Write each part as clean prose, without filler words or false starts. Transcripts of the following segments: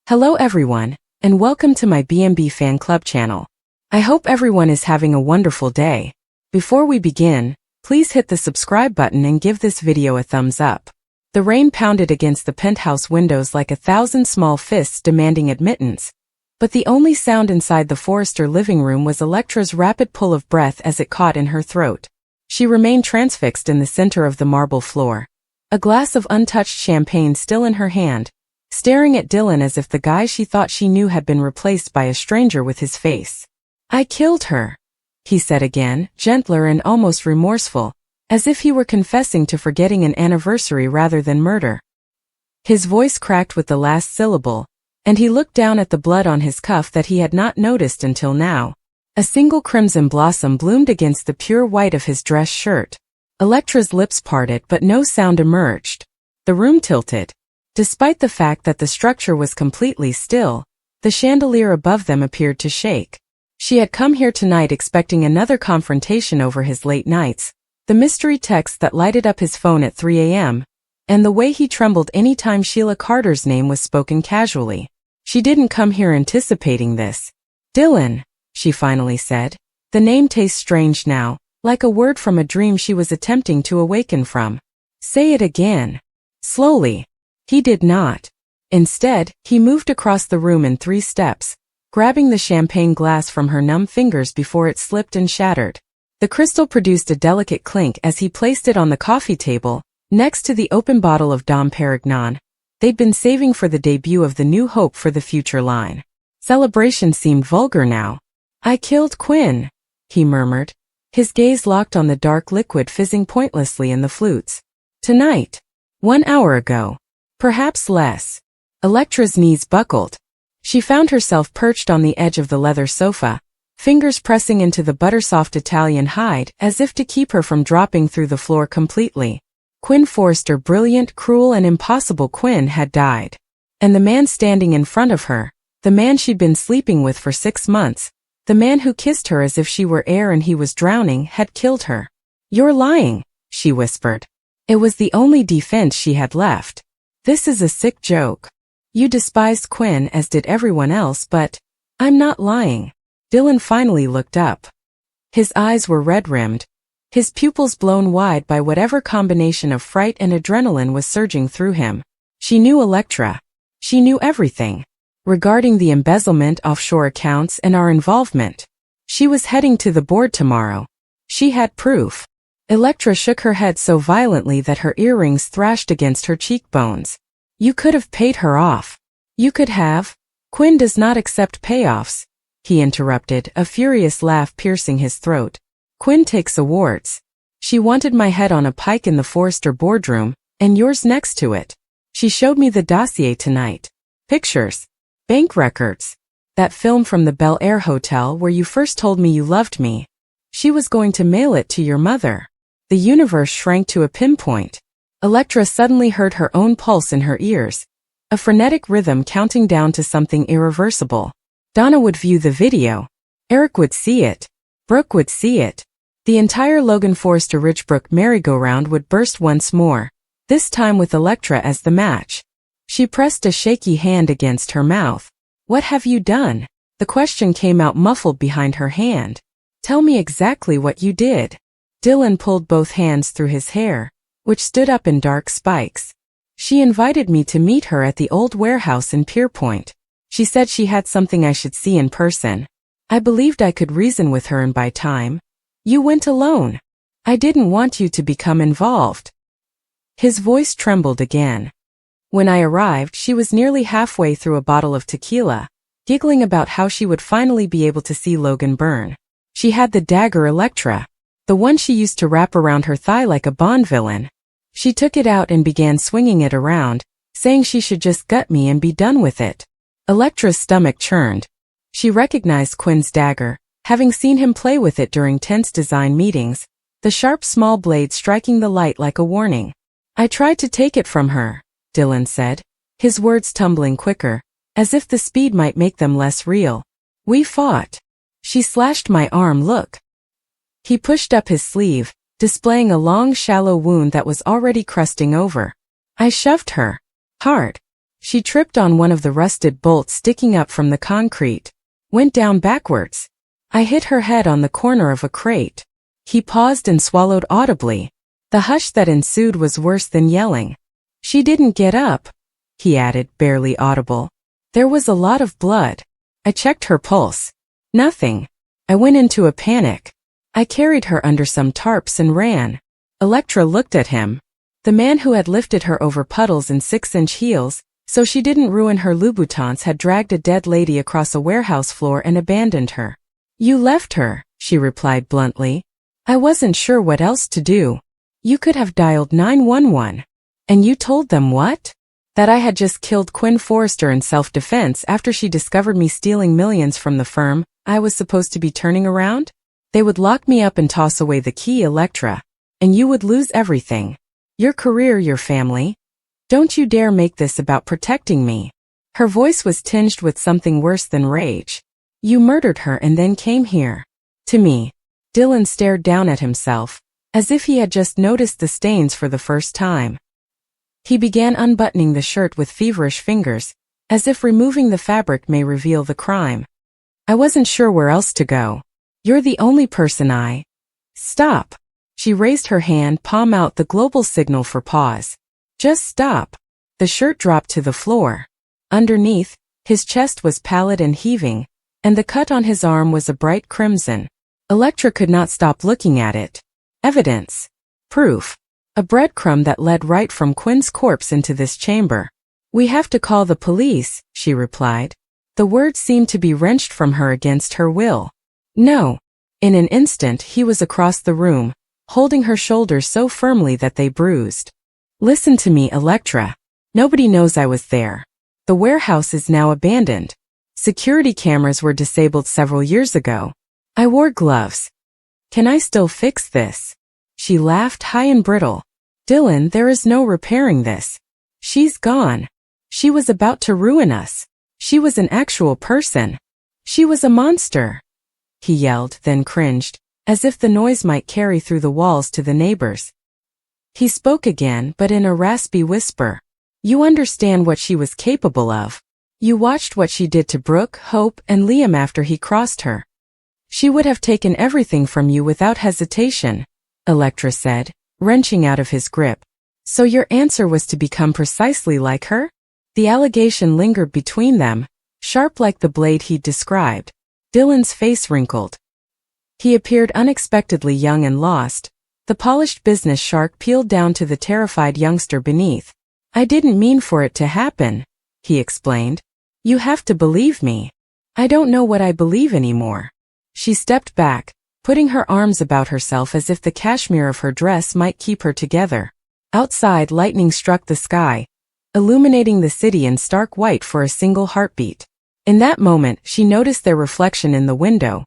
Hello everyone, and welcome to my B&B Fan Club channel. I hope everyone is having a wonderful day. Before we begin, please hit the subscribe button and give this video a thumbs up. The rain pounded against the penthouse windows like 1,000 small fists demanding admittance. But the only sound inside the Forrester living room was Electra's rapid pull of breath as it caught in her throat. She remained transfixed in the center of the marble floor, a glass of untouched champagne still in her hand, staring at Dylan as if the guy she thought she knew had been replaced by a stranger with his face. "I killed her," he said again, gentler and almost remorseful, as if he were confessing to forgetting an anniversary rather than murder. His voice cracked with the last syllable, and he looked down at the blood on his cuff that he had not noticed until now. A single crimson blossom bloomed against the pure white of his dress shirt. Electra's lips parted but no sound emerged. The room tilted. Despite the fact that the structure was completely still, the chandelier above them appeared to shake. She had come here tonight expecting another confrontation over his late nights, the mystery text that lighted up his phone at 3 a.m., and the way he trembled any time Sheila Carter's name was spoken casually. She didn't come here anticipating this. "Dylan," she finally said. The name tastes strange now, like a word from a dream she was attempting to awaken from. "Say it again." Slowly. He did not. Instead, he moved across the room in 3 steps, grabbing the champagne glass from her numb fingers before it slipped and shattered. The crystal produced a delicate clink as he placed it on the coffee table, next to the open bottle of Dom Perignon they'd been saving for the debut of the new Hope for the Future line. Celebration seemed vulgar now. "I killed Quinn," he murmured, his gaze locked on the dark liquid fizzing pointlessly in the flutes. "Tonight. 1 hour ago. Perhaps less." Electra's knees buckled. She found herself perched on the edge of the leather sofa, fingers pressing into the buttersoft Italian hide as if to keep her from dropping through the floor completely. Quinn Forrester, brilliant, cruel and impossible Quinn, had died. And the man standing in front of her, the man she'd been sleeping with for 6 months, the man who kissed her as if she were air and he was drowning, had killed her. "You're lying," she whispered. It was the only defense she had left. "This is a sick joke. You despised Quinn as did everyone else, but I'm not lying." Dylan finally looked up. His eyes were red-rimmed, his pupils blown wide by whatever combination of fright and adrenaline was surging through him. She knew Electra. She knew everything. Regarding the embezzlement, offshore accounts, and our involvement. She was heading to the board tomorrow. She had proof. Electra shook her head so violently that her earrings thrashed against her cheekbones. "You could have paid her off. You could have." "Quinn does not accept payoffs," he interrupted, a furious laugh piercing his throat. "Quinn takes awards. She wanted my head on a pike in the Forrester boardroom, and yours next to it. She showed me the dossier tonight. Pictures. Bank records. That film from the Bel Air Hotel where you first told me you loved me. She was going to mail it to your mother." The universe shrank to a pinpoint. Electra suddenly heard her own pulse in her ears, a frenetic rhythm counting down to something irreversible. Donna would view the video. Eric would see it. Brooke would see it. The entire Logan Forrester Ridgebrook merry-go-round would burst once more, this time with Electra as the match. She pressed a shaky hand against her mouth. "What have you done?" The question came out muffled behind her hand. "Tell me exactly what you did." Dylan pulled both hands through his hair, which stood up in dark spikes. "She invited me to meet her at the old warehouse in Pierpoint. She said she had something I should see in person. I believed I could reason with her and buy time. You went alone. I didn't want you to become involved." His voice trembled again. "When I arrived, she was nearly halfway through a bottle of tequila, giggling about how she would finally be able to see Logan burn. She had the dagger Electra, the one she used to wrap around her thigh like a Bond villain. She took it out and began swinging it around, saying she should just gut me and be done with it." Electra's stomach churned. She recognized Quinn's dagger, having seen him play with it during tense design meetings, the sharp small blade striking the light like a warning. "I tried to take it from her," Dylan said, his words tumbling quicker, as if the speed might make them less real. "We fought. She slashed my arm, look." He pushed up his sleeve, displaying a long shallow wound that was already crusting over. "I shoved her. Hard. She tripped on one of the rusted bolts sticking up from the concrete, went down backwards. I hit her head on the corner of a crate. He paused and swallowed audibly. The hush that ensued was worse than yelling. She didn't get up, he added, barely audible. There was a lot of blood. I checked her pulse. Nothing. I went into a panic. I carried her under some tarps and ran. Electra looked at him. The man who had lifted her over puddles in 6-inch heels, so she didn't ruin her Louboutins, had dragged a dead lady across a warehouse floor and abandoned her. You left her, she replied bluntly. I wasn't sure what else to do. You could have dialed 911. And you told them what? That I had just killed Quinn Forrester in self-defense after she discovered me stealing millions from the firm I was supposed to be turning around? They would lock me up and toss away the key, Electra. And you would lose everything. Your career, your family. Don't you dare make this about protecting me. Her voice was tinged with something worse than rage. You murdered her and then came here. To me. Dylan stared down at himself, as if he had just noticed the stains for the first time. He began unbuttoning the shirt with feverish fingers, as if removing the fabric may reveal the crime. I wasn't sure where else to go. You're the only person I... Stop. She raised her hand, palm out, the global signal for pause. Just stop. The shirt dropped to the floor. Underneath, his chest was pallid and heaving, and the cut on his arm was a bright crimson. Electra could not stop looking at it. Evidence. Proof. A breadcrumb that led right from Quinn's corpse into this chamber. We have to call the police, she replied. The words seemed to be wrenched from her against her will. No. In an instant he was across the room, holding her shoulders so firmly that they bruised. Listen to me, Electra. Nobody knows I was there. The warehouse is now abandoned. Security cameras were disabled several years ago. I wore gloves. Can I still fix this? She laughed high and brittle. Dylan, there is no repairing this. She's gone. She was about to ruin us. She was an actual person. She was a monster. He yelled, then cringed, as if the noise might carry through the walls to the neighbors. He spoke again, but in a raspy whisper. You understand what she was capable of. You watched what she did to Brooke, Hope, and Liam after he crossed her. She would have taken everything from you without hesitation, Electra said, wrenching out of his grip. So your answer was to become precisely like her? The allegation lingered between them, sharp like the blade he'd described. Dylan's face wrinkled. He appeared unexpectedly young and lost. The polished business shark peeled down to the terrified youngster beneath. I didn't mean for it to happen, he explained. You have to believe me. I don't know what I believe anymore. She stepped back, putting her arms about herself as if the cashmere of her dress might keep her together. Outside, lightning struck the sky, illuminating the city in stark white for a single heartbeat. In that moment, she noticed their reflection in the window.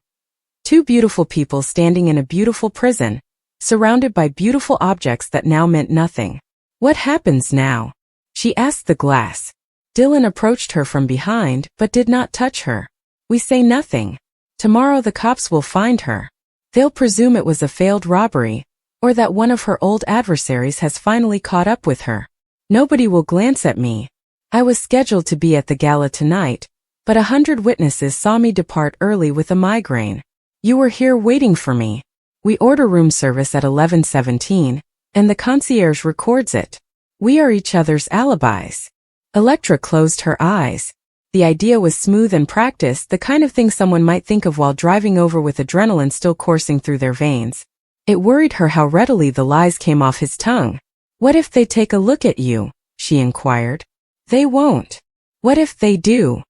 Two beautiful people standing in a beautiful prison, surrounded by beautiful objects that now meant nothing. What happens now? She asked the glass. Dylan approached her from behind, but did not touch her. We say nothing. Tomorrow the cops will find her. They'll presume it was a failed robbery, or that one of her old adversaries has finally caught up with her. Nobody will glance at me. I was scheduled to be at the gala tonight, but 100 witnesses saw me depart early with a migraine. You were here waiting for me. We order room service at 11:17, and the concierge records it. We are each other's alibis. Electra closed her eyes. The idea was smooth and practiced, the kind of thing someone might think of while driving over with adrenaline still coursing through their veins. It worried her how readily the lies came off his tongue. What if they take a look at you? She inquired. They won't. What if they do?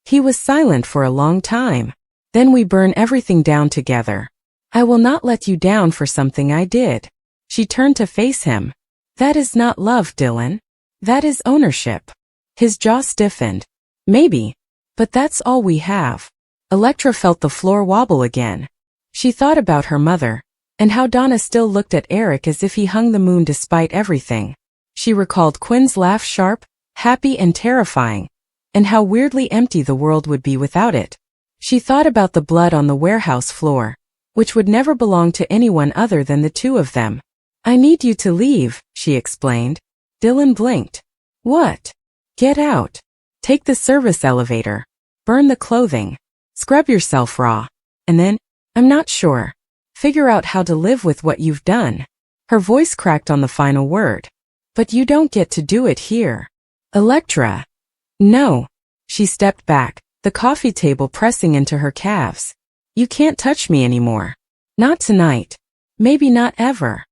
He was silent for a long time. Then we burn everything down together. I will not let you down for something I did. She turned to face him. That is not love, Dylan. That is ownership. His jaw stiffened. Maybe. But that's all we have. Electra felt the floor wobble again. She thought about her mother, and how Donna still looked at Eric as if he hung the moon despite everything. She recalled Quinn's laugh, sharp, happy and terrifying, and how weirdly empty the world would be without it. She thought about the blood on the warehouse floor, which would never belong to anyone other than the two of them. I need you to leave, she explained. Dylan blinked. What? Get out. Take the service elevator. Burn the clothing. Scrub yourself raw. And then, I'm not sure. Figure out how to live with what you've done. Her voice cracked on the final word. But you don't get to do it here. Electra. No. She stepped back, the coffee table pressing into her calves. You can't touch me anymore. Not tonight. Maybe not ever.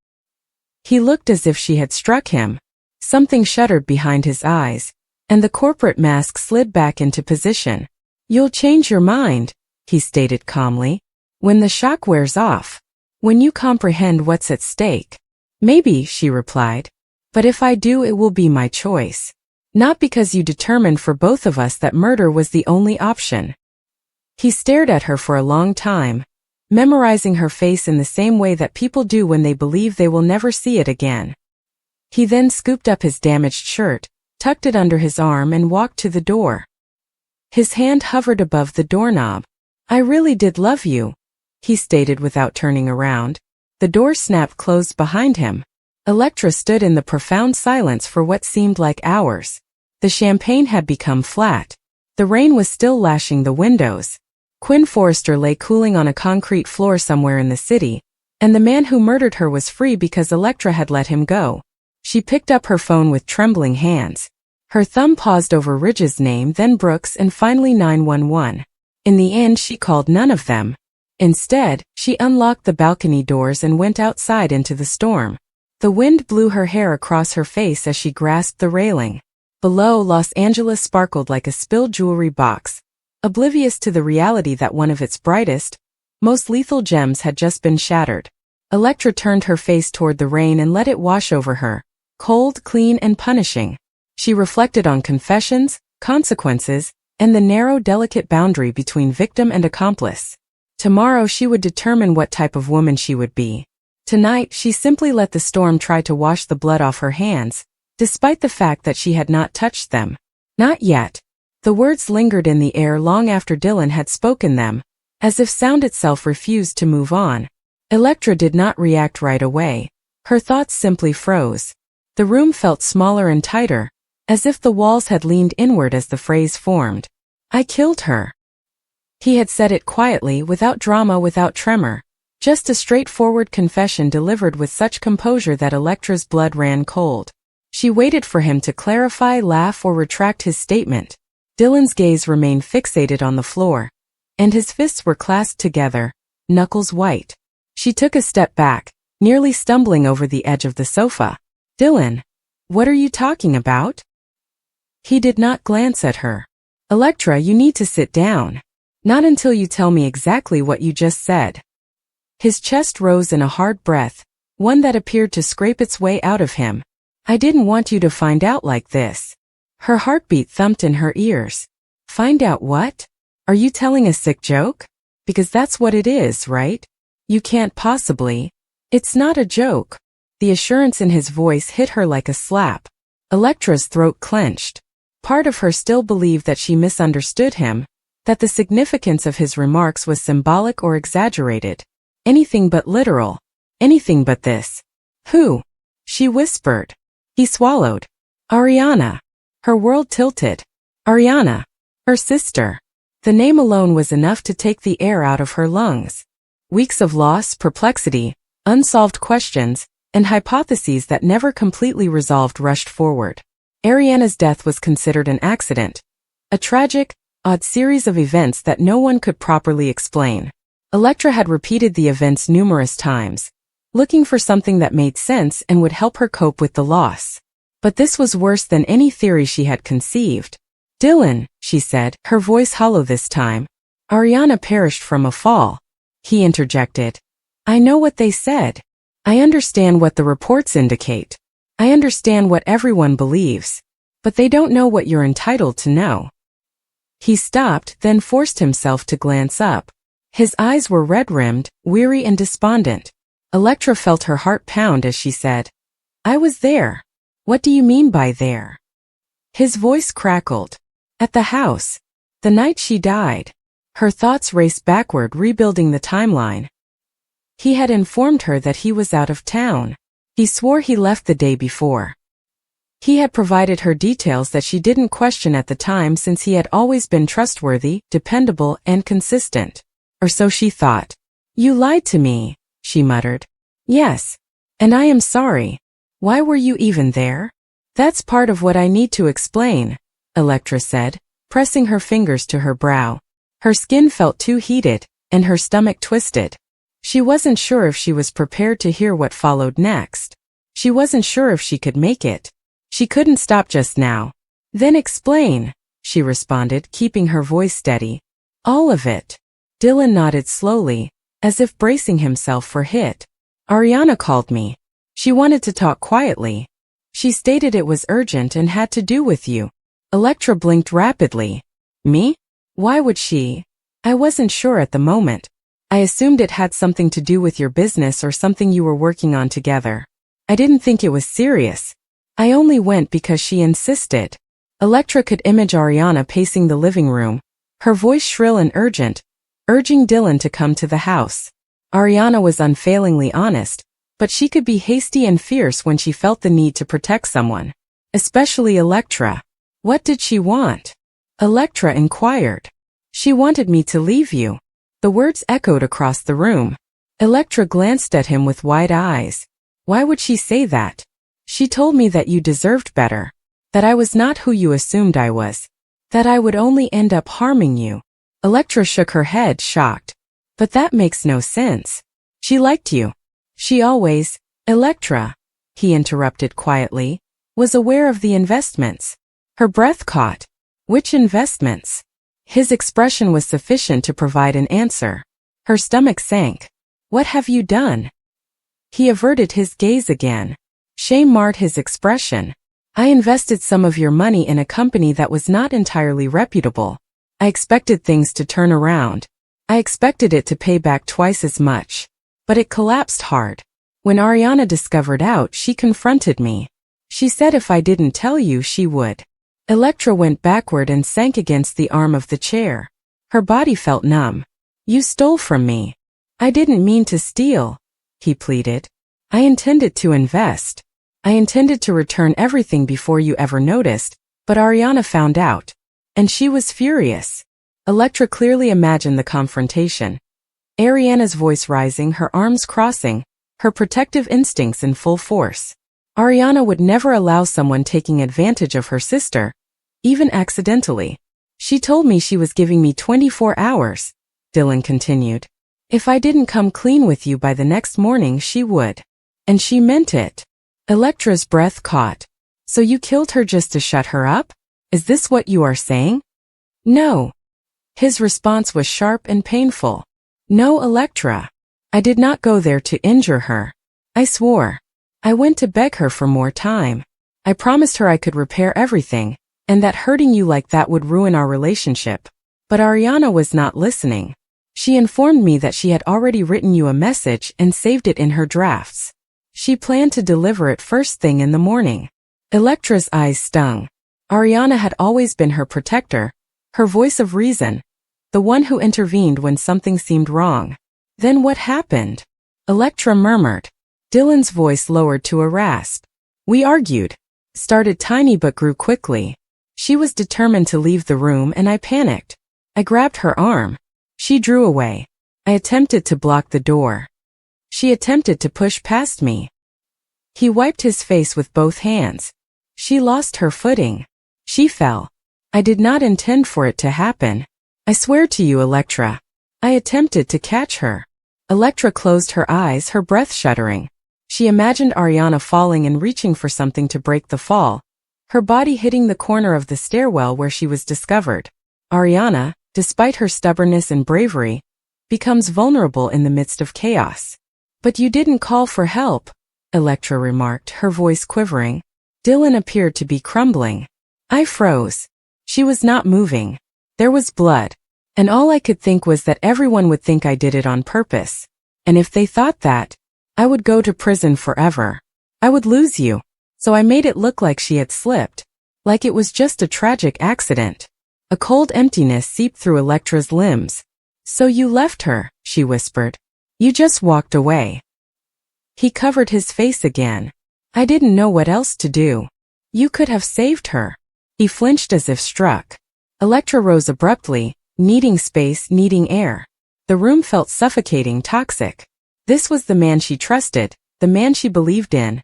He looked as if she had struck him. Something shuddered behind his eyes, and the corporate mask slid back into position. You'll change your mind, he stated calmly. When the shock wears off. When you comprehend what's at stake. Maybe, she replied. But if I do, it will be my choice. Not because you determined for both of us that murder was the only option. He stared at her for a long time, memorizing her face in the same way that people do when they believe they will never see it again. He then scooped up his damaged shirt, tucked it under his arm and walked to the door. His hand hovered above the doorknob. I really did love you, he stated without turning around. The door snapped closed behind him. Electra stood in the profound silence for what seemed like hours. The champagne had become flat. The rain was still lashing the windows. Quinn Forrester lay cooling on a concrete floor somewhere in the city, and the man who murdered her was free because Electra had let him go. She picked up her phone with trembling hands. Her thumb paused over Ridge's name, then Brooks, and finally 911. In the end, she called none of them. Instead, she unlocked the balcony doors and went outside into the storm. The wind blew her hair across her face as she grasped the railing. Below, Los Angeles sparkled like a spilled jewelry box, oblivious to the reality that one of its brightest, most lethal gems had just been shattered. Electra turned her face toward the rain and let it wash over her, cold, clean, and punishing. She reflected on confessions, consequences, and the narrow, delicate boundary between victim and accomplice. Tomorrow she would determine what type of woman she would be. Tonight she simply let the storm try to wash the blood off her hands, despite the fact that she had not touched them. Not yet. The words lingered in the air long after Dylan had spoken them, as if sound itself refused to move on. Electra did not react right away. Her thoughts simply froze. The room felt smaller and tighter, as if the walls had leaned inward as the phrase formed. I killed her. He had said it quietly, without drama, without tremor. Just a straightforward confession delivered with such composure that Electra's blood ran cold. She waited for him to clarify, laugh, or retract his statement. Dylan's gaze remained fixated on the floor, and his fists were clasped together, knuckles white. She took a step back, nearly stumbling over the edge of the sofa. Dylan, what are you talking about? He did not glance at her. Electra, you need to sit down. Not until you tell me exactly what you just said. His chest rose in a hard breath, one that appeared to scrape its way out of him. I didn't want you to find out like this. Her heartbeat thumped in her ears. Find out what? Are you telling a sick joke? Because that's what it is, right? You can't possibly. It's not a joke. The assurance in his voice hit her like a slap. Electra's throat clenched. Part of her still believed that she misunderstood him, that the significance of his remarks was symbolic or exaggerated. Anything but literal. Anything but this. Who? She whispered. He swallowed. Ariana. Her world tilted. Ariana. Her sister. The name alone was enough to take the air out of her lungs. Weeks of loss, perplexity, unsolved questions, and hypotheses that never completely resolved rushed forward. Ariana's death was considered an accident. A tragic, odd series of events that no one could properly explain. Electra had repeated the events numerous times, looking for something that made sense and would help her cope with the loss. But this was worse than any theory she had conceived. Dylan, she said, her voice hollow this time. Ariana perished from a fall. He interjected. I know what they said. I understand what the reports indicate. I understand what everyone believes. But they don't know what you're entitled to know. He stopped, then forced himself to glance up. His eyes were red-rimmed, weary and despondent. Electra felt her heart pound as she said, I was there. What do you mean by there? His voice crackled. At the house. The night she died. Her thoughts raced backward, rebuilding the timeline. He had informed her that he was out of town. He swore he left the day before. He had provided her details that she didn't question at the time since he had always been trustworthy, dependable, and consistent. Or so she thought. "You lied to me," she muttered. "Yes. And I am sorry. Why were you even there?" "That's part of what I need to explain," Electra said, pressing her fingers to her brow. Her skin felt too heated, and her stomach twisted. She wasn't sure if she was prepared to hear what followed next. She wasn't sure if she could make it. She couldn't stop just now. "Then explain," she responded, keeping her voice steady. "All of it." Dylan nodded slowly, as if bracing himself for hit. "Ariana called me. She wanted to talk quietly. She stated it was urgent and had to do with you." Electra blinked rapidly. "Me? Why would she?" "I wasn't sure at the moment. I assumed it had something to do with your business or something you were working on together. I didn't think it was serious. I only went because she insisted." Electra could image Ariana pacing the living room, her voice shrill and urgent, urging Dylan to come to the house. Ariana was unfailingly honest, but she could be hasty and fierce when she felt the need to protect someone. Especially Electra. "What did she want?" Electra inquired. "She wanted me to leave you." The words echoed across the room. Electra glanced at him with wide eyes. "Why would she say that?" "She told me that you deserved better. That I was not who you assumed I was. That I would only end up harming you." Electra shook her head, shocked. "But that makes no sense. She liked you. She always—" "Electra," he interrupted quietly, "was aware of the investments." Her breath caught. "Which investments?" His expression was sufficient to provide an answer. Her stomach sank. "What have you done?" He averted his gaze again. Shame marred his expression. "I invested some of your money in a company that was not entirely reputable. I expected things to turn around. I expected it to pay back twice as much. But it collapsed hard. When Ariana discovered out, she confronted me. She said if I didn't tell you, she would." Electra went backward and sank against the arm of the chair. Her body felt numb. "You stole from me." "I didn't mean to steal," he pleaded. "I intended to invest. I intended to return everything before you ever noticed, but Ariana found out. And she was furious." Electra clearly imagined the confrontation. Ariana's voice rising, her arms crossing, her protective instincts in full force. Ariana would never allow someone taking advantage of her sister, even accidentally. "She told me she was giving me 24 hours, Dylan continued. "If I didn't come clean with you by the next morning, she would. And she meant it." Electra's breath caught. "So you killed her just to shut her up? Is this what you are saying?" "No." His response was sharp and painful. "No, Electra. I did not go there to injure her. I swore. I went to beg her for more time. I promised her I could repair everything, and that hurting you like that would ruin our relationship. But Ariana was not listening. She informed me that she had already written you a message and saved it in her drafts. She planned to deliver it first thing in the morning." Electra's eyes stung. Ariana had always been her protector, her voice of reason, the one who intervened when something seemed wrong. "Then what happened?" Electra murmured. Dylan's voice lowered to a rasp. "We argued. Started tiny but grew quickly. She was determined to leave the room and I panicked. I grabbed her arm. She drew away. I attempted to block the door. She attempted to push past me." He wiped his face with both hands. "She lost her footing. She fell. I did not intend for it to happen. I swear to you, Electra. I attempted to catch her." Electra closed her eyes, her breath shuddering. She imagined Ariana falling and reaching for something to break the fall, her body hitting the corner of the stairwell where she was discovered. Ariana, despite her stubbornness and bravery, becomes vulnerable in the midst of chaos. "But you didn't call for help," Electra remarked, her voice quivering. Dylan appeared to be crumbling. I froze. She was not moving. There was blood. And all I could think was that everyone would think I did it on purpose. And if they thought that, I would go to prison forever. I would lose you. So I made it look like she had slipped. Like it was just a tragic accident. A cold emptiness seeped through Electra's limbs. "So you left her," she whispered. "You just walked away." He covered his face again. "I didn't know what else to do." You could have saved her. He flinched as if struck. Electra rose abruptly, needing space, needing air. The room felt suffocating, toxic. This was the man she trusted, the man she believed in,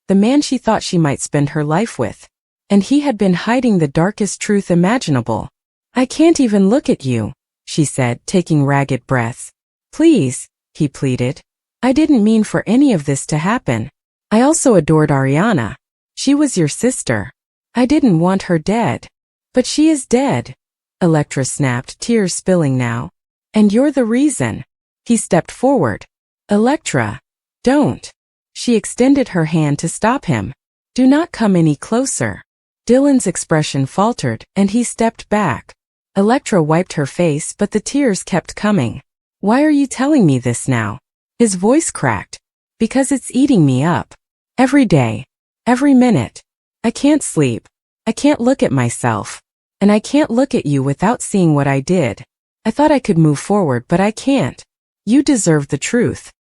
the man she thought she might spend her life with. And he had been hiding the darkest truth imaginable. I can't even look at you, she said, taking ragged breaths. Please, he pleaded. I didn't mean for any of this to happen. I also adored Ariana. She was your sister. I didn't want her dead. But she is dead, Electra snapped, tears spilling now. And you're the reason. He stepped forward. Electra, don't. She extended her hand to stop him. Do not come any closer. Dylan's expression faltered, and he stepped back. Electra wiped her face, but the tears kept coming. Why are you telling me this now? His voice cracked. Because it's eating me up. Every day. Every minute. I can't sleep. I can't look at myself. And I can't look at you without seeing what I did. I thought I could move forward, but I can't. You deserve the truth.